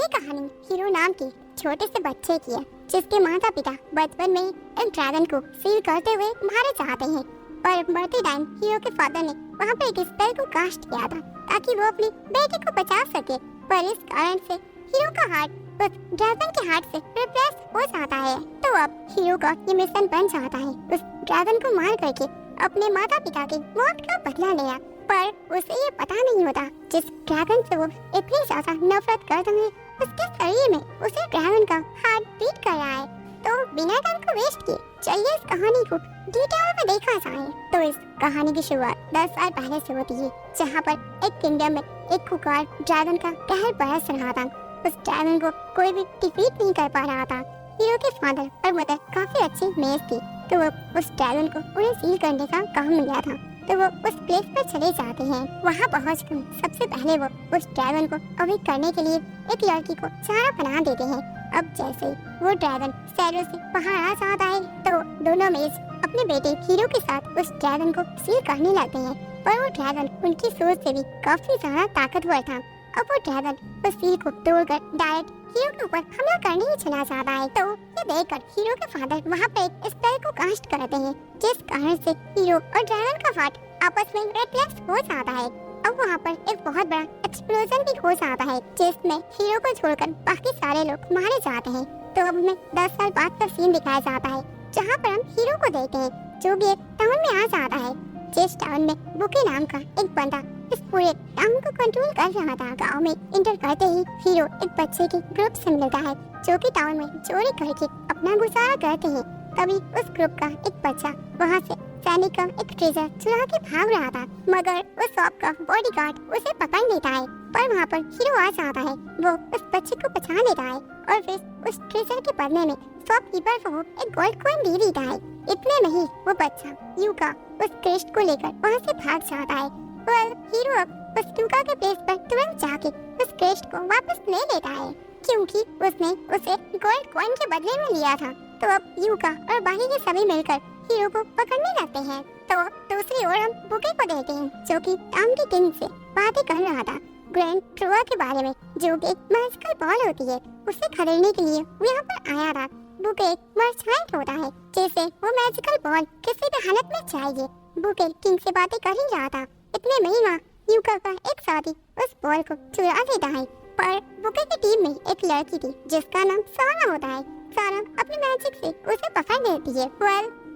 कहानी हीरो नाम के छोटे से बच्चे की है, जिसके माता पिता बचपन में ही एक ड्रैगन को सील करते हुए मारे जाते हैं। पर मरते टाइम हीरो के फादर ने वहाँ पे एक स्पेल को कास्ट किया था ताकि वो अपनी बेटी को बचा सके। पर इस कारण से हीरो का हार्ट उस ड्रैगन के हार्ट से रिप्लेस हो जाता है। तो अब हीरो का ये मिशन बन जाता है उस ड्रैगन को मार करके अपने माता पिता की मौत का बदला लेना। पर उसे ये पता नहीं होता जिस ड्रैगन से वो इतनी ज्यादा नफरत करता है उसके शरीर में उसे ड्रैगन का हार्ट बीट कर रहा है। तो बिना टाइम को वेस्ट किए चलिए इस कहानी को डिटेल में देखा जाए। तो इस कहानी की शुरुआत 10 साल पहले से होती है, जहाँ पर एक किंगडम में एक खुकार ड्रैगन का कहर बरस रहा था। उस ड्रैगन को कोई भी डिफीट नहीं कर पा रहा था। हीरो के फादर और मदर काफी अच्छी मेज थी, तो वो उस ड्रैगन को उन्हें सील करने का काम मिला था। तो वो उस प्लेस पर चले जाते हैं। वहाँ पहुँचकर सबसे पहले वो उस ड्रैगन को अवॉइड करने के लिए एक लड़की को चारा बना देते हैं। अब जैसे ही वो ड्रैगन शैडो से बाहर आ जाता है तो दोनों मेज अपने बेटे हीरो के साथ उस ड्रैगन को सील करने लगते हैं। पर वो ड्रैगन उनकी सोच से भी काफी ज्यादा ताकतवर था। अब वो ड्रैगन उस सील को तोड़कर डायरेक्ट हीरो के ऊपर हमला करने ही चला जाता है। तो ये देखकर हीरो के फादर वहाँ पे एक स्पेल को कास्ट करते हैं, जिस कारण से हीरो और ड्रैगन का हार्ट आपस में रिप्लेस हो जाता है। अब वहाँ पर एक बहुत बड़ा एक्सप्लोजन भी हो जाता है, जिसमें हीरो को छोड़कर बाकी सारे लोग मारे जाते हैं। तो अब हमें 10 साल बाद का सीन दिखाया जाता है, जहाँ पर हम हीरो को देखते हैं जो भी एक टाउन में आ जाता है, जिस टाउन में बुके नाम का एक बंदा इस पूरे टाउन को कंट्रोल कर रहा था। गांव में इंटर करते ही हीरो एक बच्चे के ग्रुप से मिलता है, जो कि टाउन में चोरी करके अपना गुजारा करते हैं। तभी उस ग्रुप का एक बच्चा वहाँ से सैनिक का एक ट्रेजर चुरा के भाग रहा था, मगर उस शॉप का बॉडीगार्ड उसे पकड़ लेता है। पर वहाँ पर हीरो आ जाता है, वो उस बच्चे को बचा लेता है और फिर उस ट्रेजर के बदले में शॉपकीपर को एक गोल्ड कॉइन दे देता है। इतने में ही वो बच्चा यूका उस क्रेस्ट को लेकर वहाँ से भाग जाता है। हीरो अब उस यूका के प्लेस पर तुरंत जाके उस क्रेस्ट को वापस ले लेता है, क्योंकि उसने उसे गोल्ड कॉइन के बदले में लिया था। तो अब यूका और बाकी के सभी मिलकर हीरो को पकड़ने लगते हैं। तो दूसरी ओर हम बुके को देखते हैं, जो कि टाउन के किंग से बातें कर रहा था ग्रैंड ट्रुआ के बारे में, जो कि एक मैजिकल बॉल होती है, उसे खरीदने के लिए वो यहाँ पर आया था। बुके मर्चेंट होता है, जैसे वो मैजिकल बॉल किसी भी हालत में चाहिए। बुके किंग से बातें कर ही रहा था, इतने में ही वहाँ यूका का एक साथी उस बॉल को चुरा लेता है। पर बुके की टीम में एक लड़की थी जिसका नाम सारा होता है। सारा अपने मैजिक से उसे पकड़ लेती है।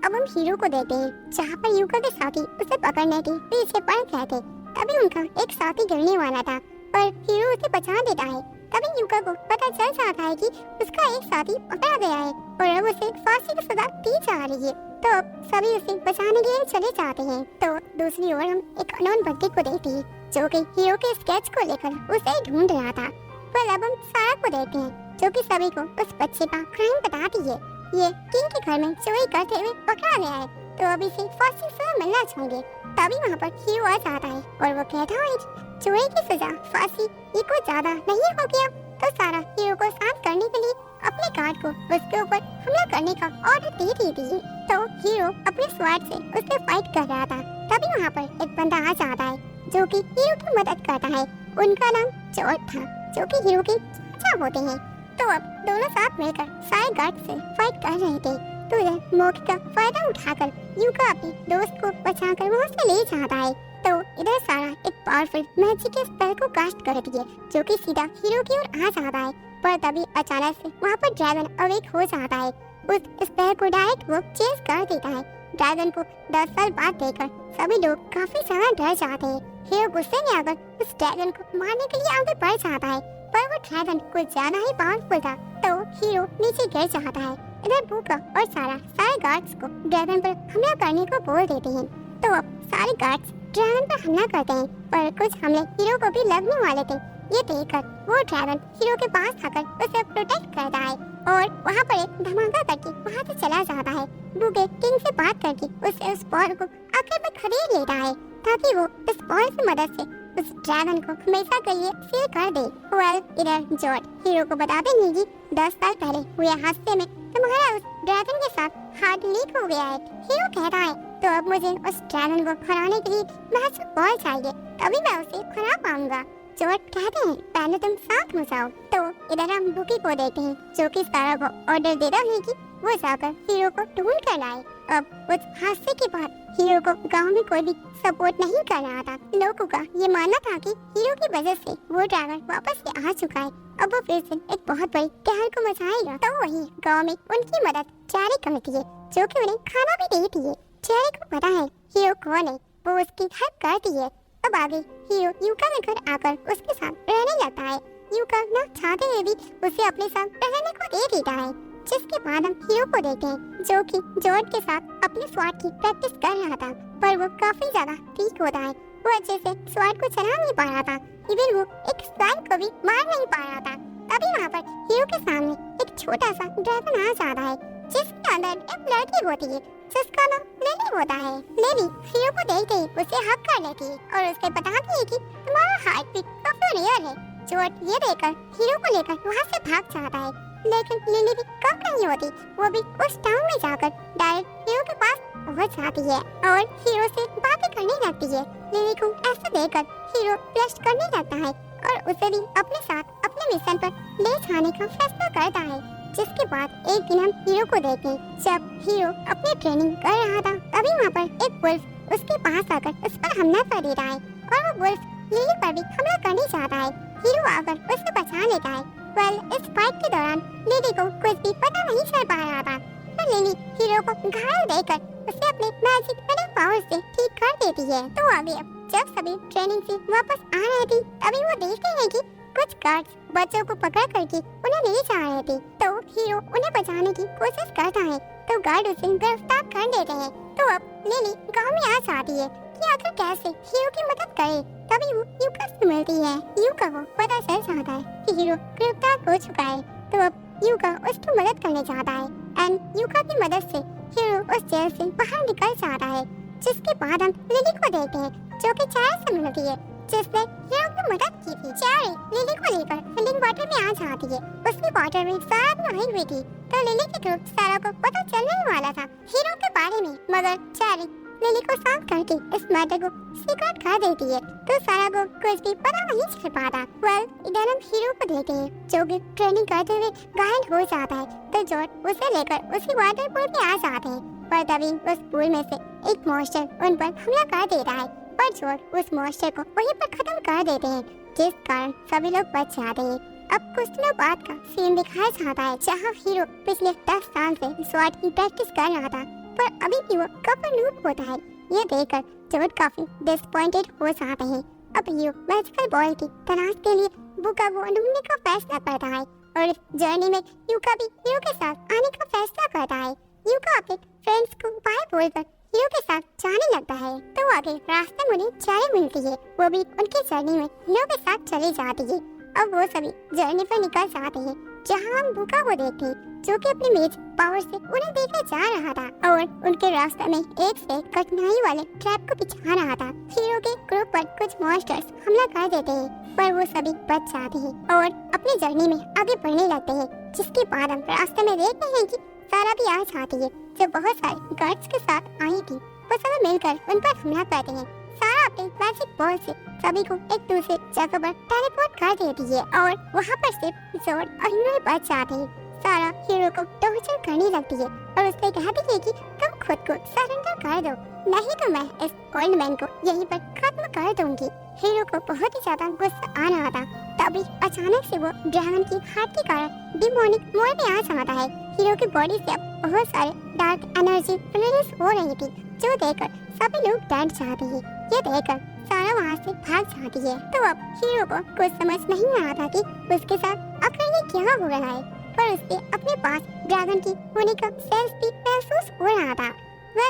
अब हम हीरो को देखते हैं, जहाँ पर यूका के साथी उसे पकड़ने के पीछे पड़ गए थे। तभी उनका एक साथी गिरने वाला था, पर हीरो उसे बचा देता है। तभी यूका को पता चल जाता है कि उसका एक साथी पकड़ा गया है और अब उसे फांसी की सजा दी जा रही है। तो अब सभी उसे बचाने के लिए चले जाते हैं। तो दूसरी ओर हम एक अननोन बंदे को देखते हैं, जो कि हीरो के स्केच को लेकर उसे ढूंढ रहा था। पर अब हम सारा को देखते हैं, जो कि सभी को उस बच्चे का क्राइम बताती है। ये किंग के घर में चोरी करते हुए पकड़ा गया है, तो अभी से फांसी सजा मिलना चाहिए। तभी वहाँ पर हीरो आ जाता है और वो कहता है चोरी की सजा फांसी ये कुछ ज्यादा नहीं हो गया। तो सारा हीरो को शांत करने के लिए अपने गार्ड को उसके ऊपर हमला करने का ऑर्डर दे देती है। तो हीरो अपने स्वॉर्ड से उससे फाइट कर रहा था। तभी वहाँ पर एक बंदा आ जाता है, जो कि हीरो की मदद करता है। उनका नाम जॉर्ज था, जो कि हीरो के चाचा होते हैं। तो अब दोनों साथ मिलकर सारे गार्ड से फाइट कर रहे थे। तो यह मौके का फायदा उठाकर यूका अपने दोस्त को बचाकर वहाँ से ले जाता है। तो इधर सारा एक पावरफुल मैजिक स्पेल को कास्ट करती है, जो कि सीधा हीरो की ओर आ जाता है। पर तभी अचानक से वहाँ पर ड्रैगन अवेक हो जाता है। उस स्पेल को डायरेक्ट वो चेज कर देता है। ड्रैगन को 10 साल बाद देखकर सभी लोग काफी ज्यादा डर जाते हैं। हीरो गुस्से में आकर उस ड्रैगन को मारने के लिए आगे बढ़ जाता है, पर वो ड्रैगन कुछ ज्यादा ही पावरफुल था, तो हीरो नीचे गिर जाता है। इधर बुका और सारे गार्ड्स को ड्रैगन पर हमला करने को बोल देते हैं। तो अब सारे गार्ड्स ड्रैगन पर हमला करते हैं, पर कुछ हमले हीरो को भी लगने वाले थे। ये देखकर वो ड्रैगन हीरो के पास आकर उसे प्रोटेक्ट करता है और वहाँ पर एक धमाका करके वहाँ से चला जाता है। बुके किंग से बात करके उसे उस बॉल को आखिर में खरीद लेता है, ताकि वो इस बॉल की मदद से उस ड्रैगन को हमेशा के लिए सील कर दे। इधर जॉर्ज हीरो को बताते हैं कि 10 साल पहले हुए हादसे में तुम्हारा उस ड्रैगन के साथ हार्ट लीक हो गया है। हीरो कहता है तो अब मुझे उस ड्रैगन को हराने के लिए मैजिक बॉल चाहिए, तभी मैं उसे हरा पाऊंगा। जॉर्ज कहते हैं पहले तुम साथ हो जाओ। तो इधर हम बुकी को देखते हैं जो कि सारा को ऑर्डर देता है कि वो जाकर हीरो को ढूंढ कर लाए। अब कुछ हादसे के बाद हीरो को गांव में कोई भी सपोर्ट नहीं कर रहा था। लोगों का ये मानना था कि हीरो की वजह से वो ड्राइवर वापस से आ चुका है, अब वो फिर से एक बहुत बड़ी कहर को मचाएगा। तो वही गांव में उनकी मदद चेरी करती है जो कि उन्हें खाना भी देती है। चेरी को पता है हीरो कौन है, वो उसकी हेल्प करती है। अब आगे हीरो यूका के घर आकर उसके साथ रहने लगता है। यूका न चाहते हुए भी उसे अपने साथ रहने को दे देता है, जिसके बाद हम हीरो को देखते हैं जो कि जॉर्ज के साथ अपने स्वाट की प्रैक्टिस कर रहा था, पर वो काफी ज्यादा ठीक होता है। वो अच्छे से स्वाट को चला नहीं पा रहा था, इवन वो एक स्पाइक को भी मार नहीं पा रहा था। तभी वहाँ पर हीरो के सामने एक छोटा सा ड्रैगन आ जाता है, जिसके अंदर एक लड़की होती है जिसका नाम लिली होता है। लिली हीरो को देखते ही उसे हक कर लेती है और उसे बताती है कि तुम्हारा हार्ट बीट काफी रेयर है। जॉर्ज ये देखकर हीरो को लेकर वहाँ से भाग जाता है, लेकिन लिली भी कम नहीं होती, वो भी उस टाउन में जाकर डायरेक्ट हीरो के पास पहुंच जाती है और हीरो से बातें करने लगती है। लिली को ऐसा देखकर हीरो ब्लश करने लगता है और उसे भी अपने साथ अपने मिशन पर ले जाने का फैसला करता है। जिसके बाद एक दिन हम हीरो को देखते हैं जब हीरो अपनी ट्रेनिंग कर रहा था, तभी वहाँ पर एक वुल्फ उसके पास आकर उस पर हमला कर देता है और वो वुल्फ लिली पर भी हमला करने जाता है। हीरो आकर उसे बचा लेता है। इस फाइट के दौरान लिली को कुछ भी पता नहीं चल पा रहा था, तो लिली हीरो को घायल देकर उसे अपने मैजिक हीलिंग पावर से ठीक कर देती है। तो आगे जब सभी ट्रेनिंग से वापस आ रहे थे, तभी वो देखते हैं कि कुछ गार्ड्स बच्चों को पकड़ करके उन्हें ले जा रहे थे। तो हीरो उन्हें बचाने की कोशिश करता है, तो गार्ड उसे गिरफ्तार कर लेते हैं। तो अब लिली गांव में आ जाती है कि आखिर कैसे हीरो की मदद करे। तभी वो यूका से मिलती है। यूका को पता चल जाता है कि हीरो गिरफ्तार हो चुका है, तो अब यूका उसकी मदद करने चाहता है एंड यूका की मदद से हीरो उस जेल से बाहर निकल जाता है। जिसके बाद हम लिली को देखते हैं जो कि चेरी से मिलती है, जिसने हीरो की मदद की थी। चेरी लिली को लेकर फिलिंग वाटर में आ जाती है। उसके वाटर में सारा भी आई हुई थी, तो लिली के थ्रू सारा को पता चलने वाला था हीरो के बारे में, मगर चेरी लिली को शांत करके इस मैटर को सीक्रेट कर देती है, तो सारा को कुछ भी पता नहीं चल पाता। इधर हम हीरो को देखते हैं जो कि ट्रेनिंग करते हुए घायल हो जाता है, तो जॉर्ज उसे लेकर उसी वाटर पूल में आ जाते हैं। पर तभी उस पूल में से एक मॉन्स्टर उन पर हमला कर देता है, पर जॉर्ज उस मॉन्स्टर को वहीं पर खत्म कर देते हैं, जिस कारण सभी लोग बच जाते हैं। अब कुछ दिनों बाद का सीन दिखाया जाता है जहाँ हीरो पिछले 10 साल से स्वाट की प्रैक्टिस कर रहा था, पर अभी भी वो कपर लूप होता है। ये देखकर जॉर्ज काफी डिसअपॉइंटेड हो जाते हैं। अब हीरो मैजिकल बॉल की तलाश के लिए बुका को ढूंढने का फैसला करता है और इस जर्नी में यूका भी हीरो के साथ आने का फैसला करता है। यूका अपने फ्रेंड्स को बाय बोलकर हीरो के साथ जाने लगता है, तो आगे रास्ते में उन्हें चेरी मिलती है, वो भी उनकी जर्नी में हीरो के साथ चली जाती है। अब वो सभी जर्नी पर निकल जाते हैं जहाँ हम बुका को देखते हैं जो कि अपने मेज पावर से उन्हें देखने जा रहा था और उनके रास्ते में एक से कठिनाई वाले ट्रैप को बिछा रहा था। हीरो के ग्रुप पर कुछ मॉन्स्टर्स हमला कर देते हैं, पर वो सभी बच जाते हैं और अपनी जर्नी में आगे बढ़ने लगते हैं। जिसके बाद हम रास्ते में देखते हैं कि सारा भी आ जाती है जो बहुत सारे गार्ड्स के साथ आई थी। वो सभी मिलकर उन पर हमला करते हैं। सारा अपने मैजिक बॉल से सभी को एक दूसरे जगह पर टेलीपोर्ट कर देती है और वहाँ पर सिर्फ जॉर्ज और हीरो बच जाते हैं। सारा हीरो को टॉर्चर करने लगती है और उससे कहती है कि तुम खुद को सरेंडर कर दो, नहीं तो मैं इस ओल्ड मैन को यहीं पर खत्म कर दूंगी। हीरो को बहुत ही ज्यादा गुस्सा आ रहा था, तभी अचानक से वो ड्रैगन की हार्ट के कारण डिमोनिक मोड में आ जाता है। हीरो की बॉडी से अब बहुत सारे डार्क एनर्जी रिलीज हो रही थी, जो देखकर सभी लोग डर जाते हैं। ये देखकर सारा वहाँ से भाग जाती है। तो अब हीरो को कुछ समझ नहीं आ रहा था कि उसके साथ आखिर ये क्या हो रहा है, पर उसके अपने पास ड्रैगन की होने का सेंस भी महसूस हो रहा था।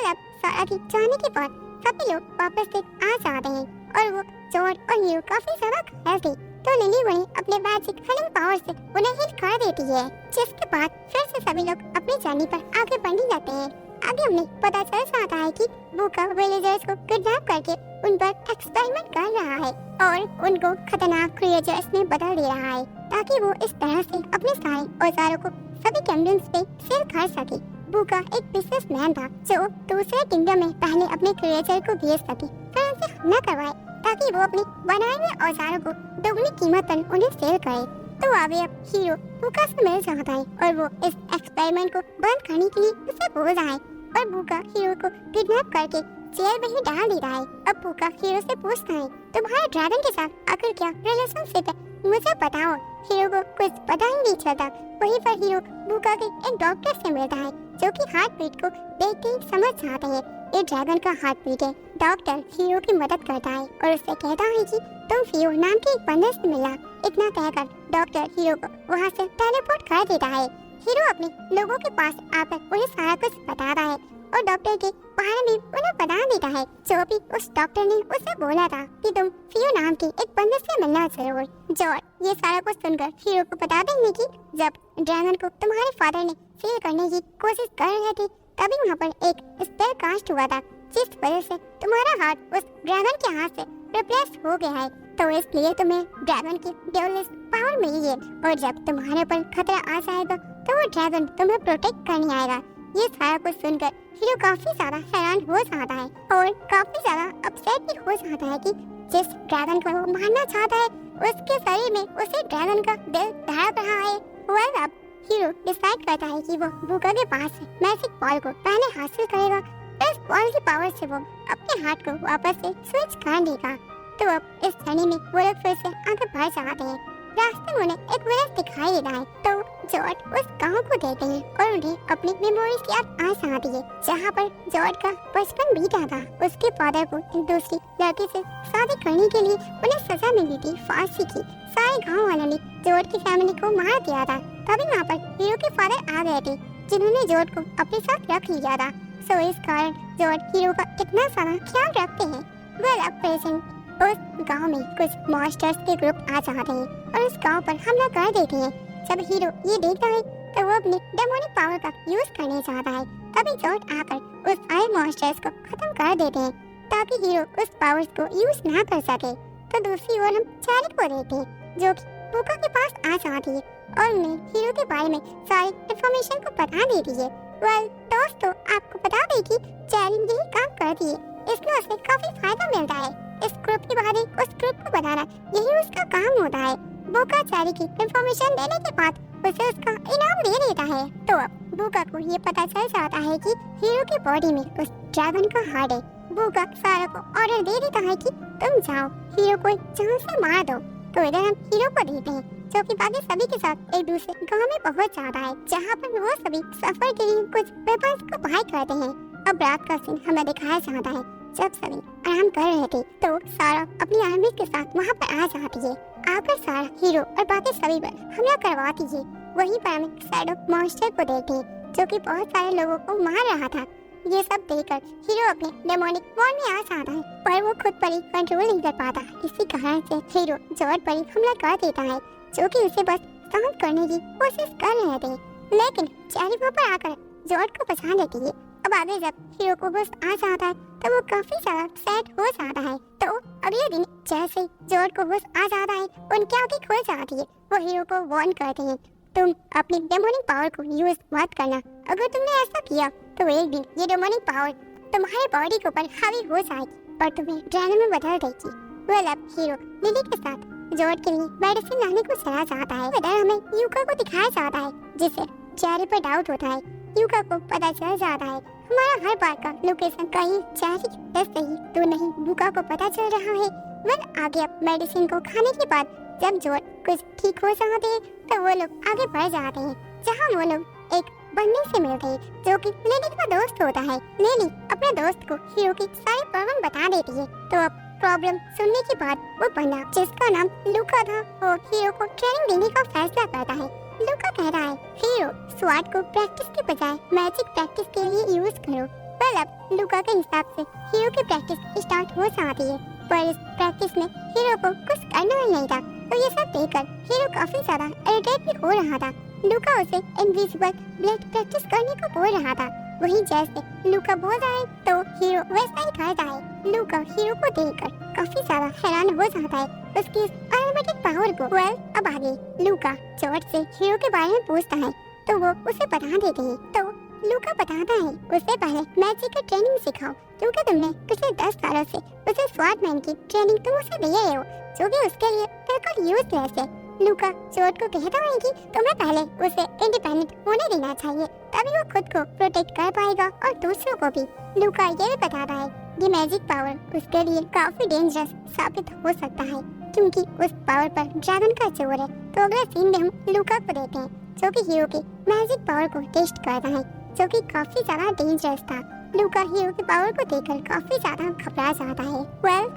अब सारा की जाने के बाद सभी लोग वापस से आ जाते हैं और वो जॉर्ज और हीरो काफी ज्यादा घायल थे, तो लिली वहीं अपने मैजिक हीलिंग पावर से उन्हें हील कर देती है। जिसके बाद फिर से सभी लोग अपनी जर्नी पर आगे बढ़ने लगते हैं। आगे उन्हें पता चल जाता है कि बुका विलेजर्स को किडनैप करके उन पर एक्सपेरिमेंट कर रहा है और उनको खतरनाक क्रिएचर्स में बदल दे रहा है, ताकि वो इस तरह से अपने सारे औजारों को सभी किंगडम्स पे सेल कर सके। बुका एक बिजनेसमैन था जो दूसरे किंगडम में पहले अपने क्रिएचर को भेज सके, फिर उनसे हमला करवाए ताकि वो अपने बनाए हुए औजारों को दोगुनी कीमत पर उन्हें सेल करे। तो आगे अब हीरो बुका से मिल जाता है और वो इस एक्सपेरिमेंट को बंद करने के लिए उसे बोल रहा है और बुका हीरो को किडनैप करके जेल में ही डाल देता है। अब बुका हीरो से पूछता है तुम्हारे ड्रैगन के साथ आखिर क्या रिलेशनशिप है, मुझे बताओ। हीरो को कुछ पता ही नहीं चलता। वहीं पर हीरो बुका के एक डॉक्टर से मिलता है जो कि हार्ट बीट को देखते ही समझ जाते हैं ये ड्रैगन का हार्ट बीट है। डॉक्टर हीरो की मदद करता है और उससे कहता है कि तुम फियो नाम के एक बंदे से मिलना। इतना कहकर डॉक्टर हीरो को वहाँ से टेलीपोर्ट कर देता है। हीरो अपने लोगों के पास आकर उन्हें सारा कुछ बताता है और डॉक्टर के बारे में उन्हें बता देता है जो भी उस डॉक्टर ने उसे बोला था कि तुम फियो नाम के एक बंदे से मिलना जरूर। जॉर्ज ये सारा कुछ सुनकर हीरो को बताते हैं कि जब ड्रैगन को तुम्हारे फादर ने सील करने की कोशिश कर रहे थे तभी वहाँ पर एक स्पेल कास्ट हुआ था जिस वजह से तुम्हारा हार्ट उस ड्रैगन के हाथ से रिप्लेस हो गया है। तो इसलिए तुम्हें ड्रैगन की डेविलिश पावर मिली है और जब तुम्हारे पर खतरा आ जाएगा तो वो ड्रैगन तुम्हें प्रोटेक्ट करने आएगा। ये सारा कुछ सुनकर हीरो काफी ज्यादा हैरान हो जाता है और काफी ज्यादा अपसेट भी हो जाता है कि जिस ड्रैगन को वो मारना चाहता है उसके शरीर में उसी ड्रैगन का दिल धड़क रहा है। वेल अब हीरो डिसाइड करता है कि वो बुका के पास से मैजिक बॉल को पहले हासिल करेगा। इस बॉल की पावर से वो अपने हार्ट को वापस से स्विच कर देगा। तो अब इस जर्नी में वो लोग फिर से आगे बढ़ जाते हैं। रास्ते में उन्हें एक विलेज दिखाई देता है तो जॉर्ज उस गांव को देखते हैं और उन्हें अपनी मेमोरीज याद आ जाती है जहां पर जॉर्ज का बचपन बीता था। उसके फादर को एक दूसरी लड़की से शादी करने के लिए उन्हें सजा मिली थी फांसी की। सारे गांव वालों ने जॉर्ज की फैमिली को मार दिया था। तभी वहाँ पर हीरो के फादर आ गए थे जिन्होंने जॉर्ज को अपने साथ रख लिया था। सो इस कारण जॉर्ज हीरो का इतना सारा ख्याल रखते हैं। वेल अब प्रेजेंट उस गांव में कुछ मॉन्स्टर्स के ग्रुप आ जाते हैं और उस गांव पर हमला कर देते हैं। जब हीरो ये देखता है तो वो अपने डेमोनिक पावर का यूज करने चाहता है। तभी जॉर्ज आकर उस सारे मॉन्स्टर्स को खत्म कर देते हैं ताकि हीरो उस पावर्स को यूज ना कर सके। तो दूसरी ओर हम चैरी को देखते हैं जो कि बुका के पास आ जाती है और उन्हें हीरो के बारे में सारी इंफॉर्मेशन को बता देती है। वेल दोस्तों आपको बता दें कि चैरी यही काम करती है, इसमें उसे काफी फायदा मिलता है। इस ग्रुप के बारे उस ग्रुप को बताना यही उसका काम होता है। बुका चैरी की इंफॉर्मेशन देने के बाद उसे उसका इनाम दे देता है। तो अब बुका को ये पता चल जाता है कि हीरो की बॉडी में उस ड्रैगन का हार्ट है। बुका सारा को ऑर्डर दे देता है कि तुम जाओ हीरो को जान से मार दो। तो इधर हम हीरो को देखते हैं जो कि बाकी सभी के साथ एक दूसरे गांव में पहुंच जाता है जहां पर वो सभी सफर के लिए कुछ वेपन्स को बाय करते हैं। अब रात का सीन हमें दिखाया जाता है जब सभी आराम कर रहे थे तो सारा अपनी आर्मी के साथ वहां पर आ जाती है। आकर सारा हीरो और बाकी सभी पर हमला करवाती है। वहीं पर हम शैडो मॉन्स्टर को देखते हैं जो कि बहुत सारे लोगों को मार रहा था। ये सब देखकर हीरो अपने डेमोनिक फॉर्म में आ जाता है पर वो खुद पर ही कंट्रोल नहीं कर पाता। इसी कारण से हीरो जॉर्ज पर ही हमला कर देता है जो कि उसे बस शांत करने की कोशिश कर रहे थे। लेकिन चैरी वहाँ पर आकर जॉर्ज को बचा लेती है। अब आगे जब हीरो को बस आ जाता है तो वो काफी ज्यादा सैड हो जाता है। तो अगले दिन जैसे जॉर्ज को बस आ जाता है उनकी आंखें खुल जाती है। वो हीरो को वार्न करते हैं तुम अपनी डेमोनिक पावर को यूज मत करना। अगर तुमने ऐसा किया तो एक दिन ये डेमोनिक पावर तुम्हारे बॉडी के ऊपर हावी हो जाएगी और तुम्हें ड्रैगन में बदल देगी। वेल अब हीरो लिली के साथ जॉर्ज के लिए मेडिसिन लाने को चला जाता है। इधर हमें यूका को दिखाया जाता है जिसे चेरी पर डाउट होता है। यूका को पता चल जाता है हमारा हर बार का लोकेशन कहीं चेरी की सही तो नहीं बुका को पता चल रहा है। वेल आगे अब मेडिसिन को खाने के बाद जब जॉर्ज कुछ ठीक हो जाते हैं तो वो लोग आगे बढ़ जाते हैं जहाँ वो लोग एक बंदे से मिलते हैं जो कि लिली का दोस्त होता है। लिली अपने दोस्त को हीरो की सारी प्रॉब्लम बता देती है। तो अब प्रॉब्लम सुनने के बाद वो बंदा जिसका नाम लुका था वो हीरो को ट्रेनिंग देने का फैसला करता है। लुका कह रहा है हीरो स्वॉर्ड को प्रैक्टिस के बजाय मैजिक प्रैक्टिस के लिए यूज करो। पर अब लुका के हिसाब से हीरो की प्रैक्टिस स्टार्ट हो जाती है पर इस प्रैक्टिस में हीरो को कुछ करना ही नहीं था। तो ये सब देखकर हीरो काफी ज्यादा इरिटेट भी हो रहा था। लुका उसे इनविजिबल ब्लेड प्रैक्टिस करने को बोल रहा था। वहीं जैसे लुका बोल रहा है तो हीरो वैसा ही करता है। लुका हीरो को देखकर काफी ज्यादा हैरान हो जाता है उसकी अनलिमिटेड पावर को। वेल अब आगे लुका जॉर्ज से हीरो के बारे में पूछता है तो वो उसे बता देते हैं। तो लुका बताता है उससे पहले मैजिक की ट्रेनिंग सिखाओ क्योंकि तुमने पिछले 10 सालों से उसे स्वॉर्डमैन की ट्रेनिंग तुम उसे दे रहे हो जो कि उसके लिए बिल्कुल यूजलेस है। लूका जोड को कहता है कि तुम्हें पहले उसे इंडिपेंडेंट होने देना चाहिए, तभी वो खुद को प्रोटेक्ट कर पाएगा और दूसरों को भी। लूका ये भी बताता है ये मैजिक पावर उसके लिए काफी डेंजरस साबित हो सकता है क्योंकि उस पावर पर ड्रैगन का जोर है। तो अगले सीन में हम लूका को देखते हैं जो कि हीरो के मैजिक पावर को टेस्ट करता है, जो कि काफी ज्यादा डेंजरस था। लूका हीरो के पावर को देखकर काफी ज्यादा घबरा जाता है।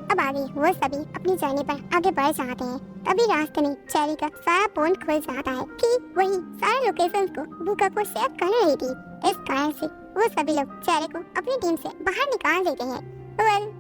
अब आगे वो सभी अपनी जर्नी पर आगे बढ़ जाते हैं। तभी रास्ते में चेरी का सारा फोन खुल जाता है कि वही सारे लोकेशंस को बुका को शेयर कर रही थी। इस कारण से वो सभी लोग चेरी को अपनी टीम से बाहर निकाल देते हैं।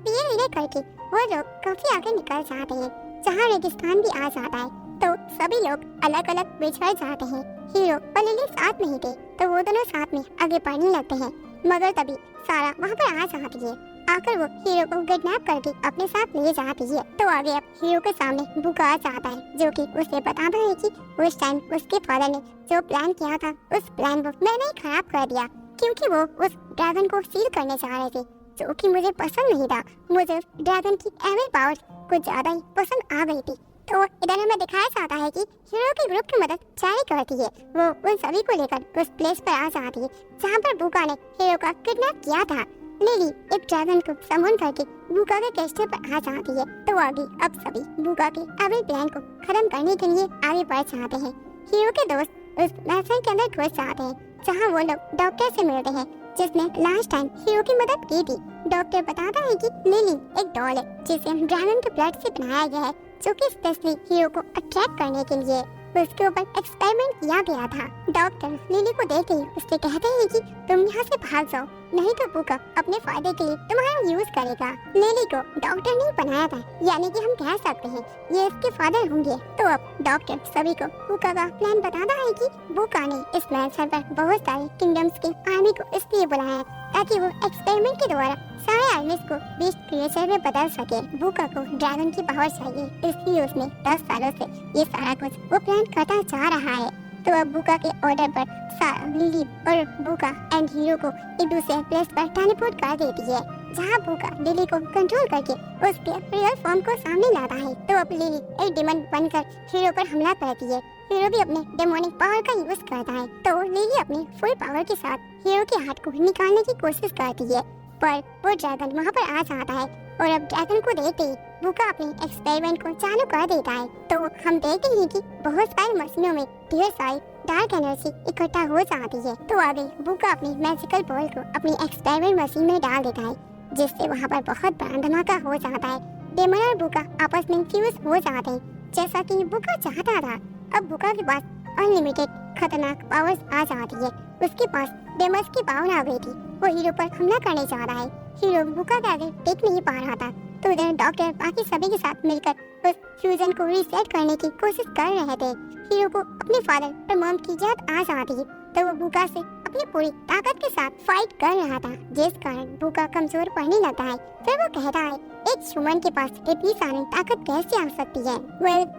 धीरे करके वो लोग काफी आगे निकल जाते हैं जहाँ रेगिस्तान भी आ जाता है। तो सभी लोग अलग अलग बिछड़ जाते हैं। हीरो और लिली साथ में ही थे तो वो दोनों साथ में आगे बढ़ने लगते हैं, मगर तभी सारा वहाँ पर आ जाती है। आकर वो हीरो को किडनैप करके अपने साथ ले जाती है। तो आगे अब हीरो के सामने बुका आ जाता है जो कि उसे बताता है कि उस टाइम उसके फादर ने जो प्लान किया था उस प्लान को मैंने ही खराब कर दिया क्योंकि वो उस ड्रैगन को सील करने जा रहे थे जो कि मुझे पसंद नहीं था। मुझे ड्रैगन की एविल पावर कुछ ज्यादा ही पसंद आ गई थी। तो इधर हमें दिखाया जाता है कि हीरो के ग्रुप की मदद चेरी करती है। वो उन सभी को लेकर उस प्लेस पर आ जाती है जहाँ पर बुका ने हीरो का किडनैप किया था। लिली एक ड्रैगन को समन करके बुका के कैस्टल पर आ जाती है। तो आगे अब सभी बुका के एविल प्लान को खत्म करने के लिए आगे बढ़ जाते हैं। हीरो के दोस्त उस मैदान के अंदर घुस जाते हैं जहाँ वो लोग डॉक्टर से मिलते हैं जिसने लास्ट टाइम हीरो की मदद की थी। डॉक्टर बताता है कि लिली एक डॉल है जिसे ड्रैगन के ब्लड से बनाया गया है जो कि स्पेशली हीरो को अट्रैक्ट करने के लिए उसके ऊपर एक्सपेरिमेंट किया गया था। डॉक्टर लिली को देखते ही उससे कहते हैं कि तुम यहाँ से भाग जाओ नहीं तो बुका अपने फायदे के लिए तुम्हारा यूज करेगा। लिली को डॉक्टर ने बनाया था, यानी कि हम कह सकते हैं ये इसके फादर होंगे। तो अब डॉक्टर सभी को बुका का प्लान बताता है कि बुका ने इस मैंशन पर बहुत सारे किंगडम्स के आर्मी को इसलिए बुलाया ताकि वो एक्सपेरिमेंट के द्वारा सारे आर्मीज को बीस्ट क्रिएचर में बदल सके। बुका को ड्रैगन की पावर चाहिए, इसलिए उसने 10 सालों से ये सारा कुछ वो प्लान करता जा रहा है। तो अब बुका के ऑर्डर पर सारा लिली और बुका एंड हीरो को एक दूसरे प्लेस पर टेलीपोर्ट कर देती है जहाँ बुका लिली को कंट्रोल करके उसके रियल फॉर्म को सामने लाता है। तो अब लिली एक डिमन बनकर हीरो पर हमला करती है। हीरो भी अपने डेमोनिक पावर का यूज करता है। तो लिली अपनी फुल पावर के साथ हीरो के हाथ को निकालने की कोशिश करती है पर वो ड्रैगन वहाँ पर आ जाता है और अब ड्रैगन को देखते ही बुका अपने एक्सपेरिमेंट को चालू कर देता है। तो हम देखते हैं कि बहुत सारी मशीनों में ढेर सारी डार्क एनर्जी इकट्ठा हो जाती है। तो आगे बुका अपनी मैजिकल बॉल को अपनी एक्सपेरिमेंट मशीन में डाल देता है जिससे वहाँ पर बहुत बड़ा धमाका हो जाता है। डेमन और बुका आपस में फ्यूज हो जाते हैं जैसा कि बुका चाहता था। अब बुका के पास अनलिमिटेड खतरनाक पावर्स आ जाती है। उसके पास डेमस की पावर आ गई थी। वो हीरो पर हमला करने जा रहा है। हीरो बुका के आगे टिक नहीं पा रहा था तो इधर डॉक्टर बाकी सभी के साथ मिलकर उस फ्यूजन को रीसेट करने की कोशिश कर रहे थे। हीरो को अपने फादर और मॉम की याद आ जाती है तो वो बुका से अपनी पूरी ताकत के साथ फाइट कर रहा था जिस कारण बुका कमजोर पड़ने लगता है। फिर वो कहता है एक ह्यूमन के पास इतनी सारी ताकत कैसे आ सकती है।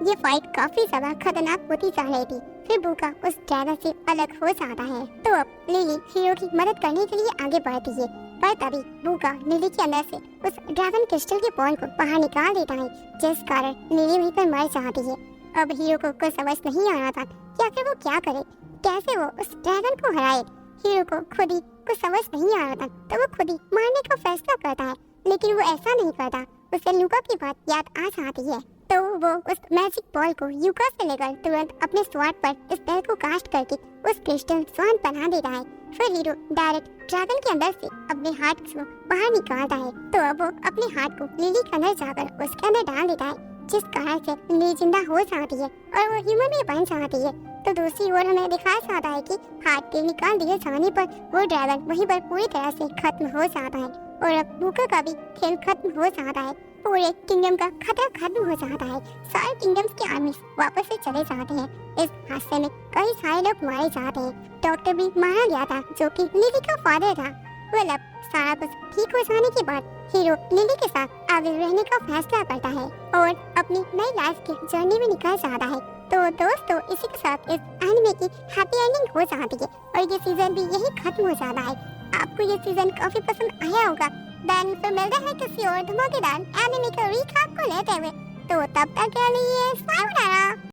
ये फाइट काफी ज्यादा खतरनाक होती जा रही थी। फिर बुका उस ड्रैगन से अलग हो जाता है। तो अब लिली हीरो की मदद करने के लिए आगे बढ़ती है पर तभी बुका लिली के अंदर से उस ड्रैगन क्रिस्टल के बॉल को बाहर निकाल देता है जिस कारण लिली वहीं पर मर जाती है। अब हीरो को कुछ समझ नहीं आ रहा था कि आखिर वो क्या करे, कैसे वो उस ड्रैगन को हराए। हीरो को खुद ही कुछ समझ नहीं आ रहा था तो वो खुद ही मारने का फैसला करता है, लेकिन वो ऐसा नहीं करता। उसे लूका की बात याद आ जाती है तो वो उस मैजिक बॉल को यूका से लेकर तुरंत अपने स्वॉर्ड पर स्पेल को कास्ट करके उस क्रिस्टल स्वॉर्ड बना देता है। फिर हीरो डायरेक्ट ड्रैगन के अंदर से अपने हाथ को बाहर निकालता है तो अब वो अपने हाथ को लिली के अंदर जाकर उसके अंदर डाल देता है जिस कारण से लिली जिंदा हो जाती है और वो ह्यूमन भी बन जाती है। तो दूसरी ओर हमें दिखाया जाता है कि हाथ के निकाल दिए जाने पर वो ड्रैगन वहीं पर पूरी तरह से खत्म हो जाता है और अब बुका का भी खेल खत्म हो जाता है। पूरे किंगडम का खतरा खत्म हो जाता है। सारे किंगडम्स के आर्मी वापस से चले जाते हैं। इस हादसे में कई सारे लोग मारे जाते हैं। डॉक्टर भी मारा गया था जो कि लिली का फादर था। अब सारा कुछ ठीक हो जाने के बाद हीरो लिली के साथ आगे रहने का फैसला करता है और अपनी नई लाइफ की जर्नी में निकल जाता है। तो दोस्तों इसी के साथ इस एनिमे की हैप्पी एंडिंग हो जाती है और ये सीजन भी यही खत्म हो जाता है। आपको ये सीजन काफी पसंद आया होगा। देन फिर मिलते हैं किसी और धमाकेदार एनिमे का रीकैप को लेते हुए। तो तब तक के लिए सायोनारा।